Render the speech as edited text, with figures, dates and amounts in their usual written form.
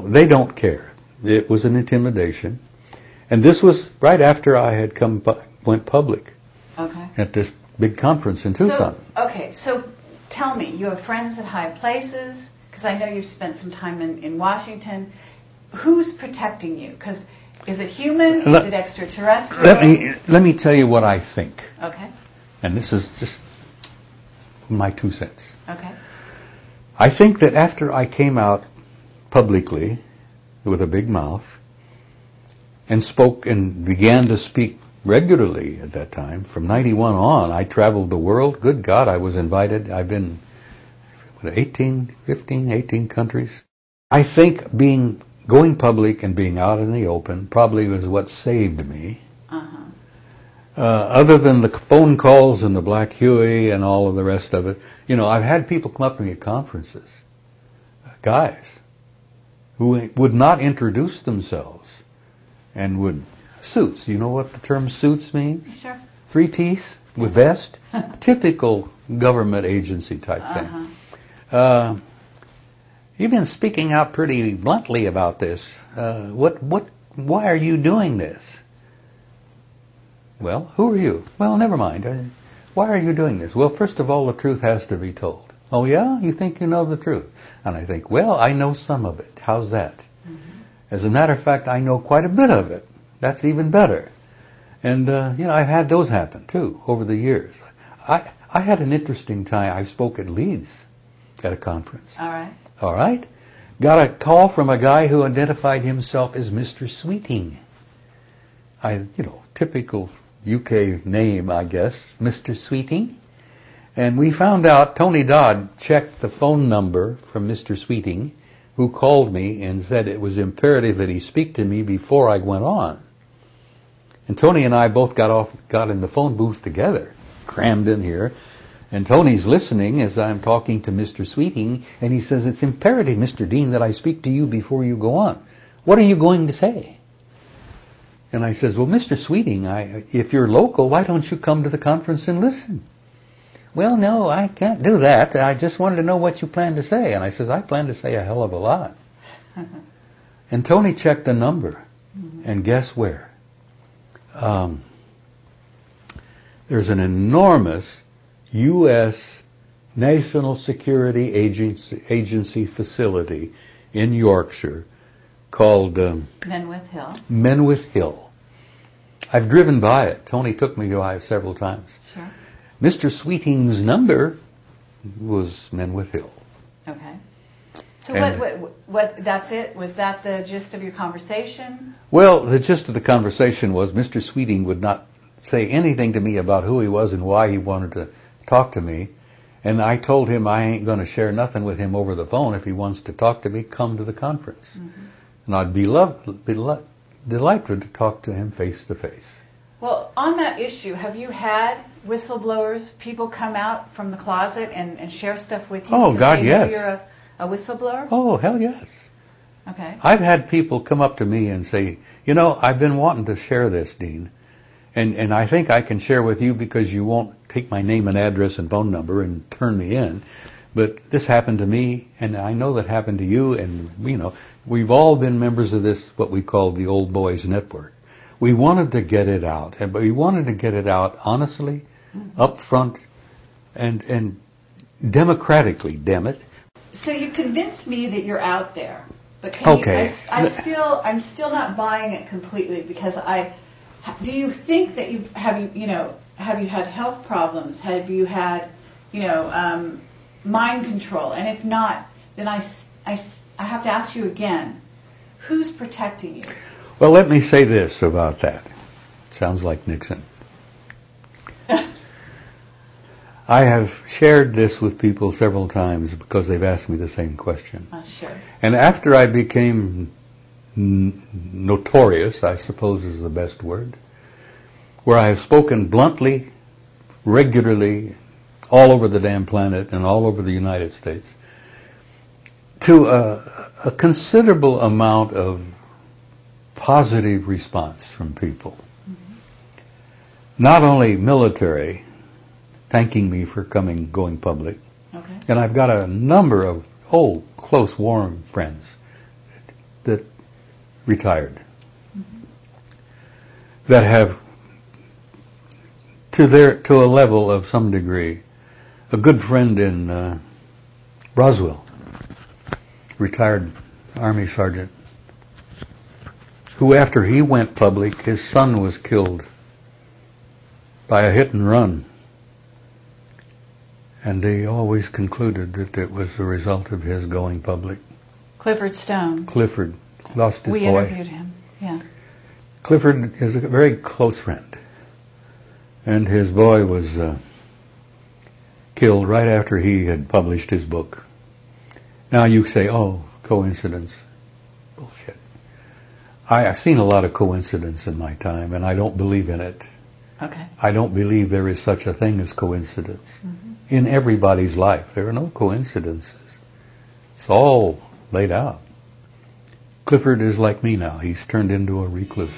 they don't care. It was an intimidation. And this was right after I had went public at this big conference in Tucson. So tell me, you have friends at high places, because I know you've spent some time in Washington. Who's protecting you? Because is it human? Is it extraterrestrial? Let me tell you what I think. Okay. And this is just my 2 cents. Okay. I think that after I came out publicly with a big mouth and spoke and began to speak regularly at that time, from 91 on, I traveled the world. Good God, I was invited. I've been 18 countries. I think going public and being out in the open probably was what saved me. Other than the phone calls and the Black Huey and all of the rest of it, I've had people come up to me at conferences, guys, who would not introduce themselves and would, suits, you know what the term suits means? Sure. 3-piece with vest, typical government agency type thing. You've been speaking out pretty bluntly about this. Why are you doing this? Well, who are you? Well, never mind. Why are you doing this? Well, first of all, the truth has to be told. Oh, yeah? You think you know the truth? And I think, well, I know some of it. How's that? As a matter of fact, I know quite a bit of it. That's even better. And, I've had those happen, too, over the years. I had an interesting time. I spoke at Leeds at a conference. All right? Got a call from a guy who identified himself as Mr. Sweeting. Typical UK name, I guess, Mr. Sweeting. And we found out Tony Dodd checked the phone number from Mr. Sweeting, who called me and said it was imperative that he speak to me before I went on. And Tony and I both got in the phone booth together, crammed in here. And Tony's listening as I'm talking to Mr. Sweeting, and he says, it's imperative, Mr. Dean, that I speak to you before you go on. What are you going to say? And I says, well, Mr. Sweeting, if you're local, why don't you come to the conference and listen? Well, no, I can't do that. I just wanted to know what you plan to say. And I says, I plan to say a hell of a lot. And Tony checked the number, and guess where? There's an enormous U.S. National Security Agency facility in Yorkshire called Menwith Hill. I've driven by it. Tony took me by it several times. Sure. Mr. Sweeting's number was Menwith Hill. Okay. So what? That's it? Was that the gist of your conversation? Well, the gist of the conversation was Mr. Sweeting would not say anything to me about who he was and why he wanted to talk to me. And I told him I ain't going to share nothing with him over the phone. If he wants to talk to me, come to the conference. And I'd be delighted to talk to him face to face. Well, on that issue, have you had whistleblowers, people come out from the closet and share stuff with you? Oh, God, yes. You're a whistleblower? Oh, hell yes. Okay. I've had people come up to me and say, I've been wanting to share this, Dean. And I think I can share with you because you won't take my name and address and phone number and turn me in. But this happened to me, and I know that happened to you, and, we've all been members of this, what we call the Old Boys Network. We wanted to get it out, but we wanted to get it out honestly, up front, and democratically, damn it. So you convinced me that you're out there, but I'm still not buying it completely because do you think that have you had health problems? Have you had, mind control? And if not, then I have to ask you again, who's protecting you? Well, let me say this about that. Sounds like Nixon. I have shared this with people several times because they've asked me the same question. Sure. And after I became notorious, I suppose is the best word, where I have spoken bluntly, regularly, all over the damn planet and all over the United States, to a considerable amount of positive response from people. Not only military, thanking me for going public. Okay. And I've got a number of close, warm friends that retired, that have, to a level of some degree. A good friend in Roswell, retired Army sergeant, who after he went public, his son was killed by a hit and run. And they always concluded that it was the result of his going public. Clifford Stone. Clifford lost his boy. We interviewed him, yeah. Clifford is a very close friend. And his boy was killed right after he had published his book. Now you say, oh, coincidence. Bullshit. I've seen a lot of coincidence in my time, and I don't believe in it. Okay. I don't believe there is such a thing as coincidence. In everybody's life, there are no coincidences. It's all laid out. Clifford is like me now. He's turned into a recluse.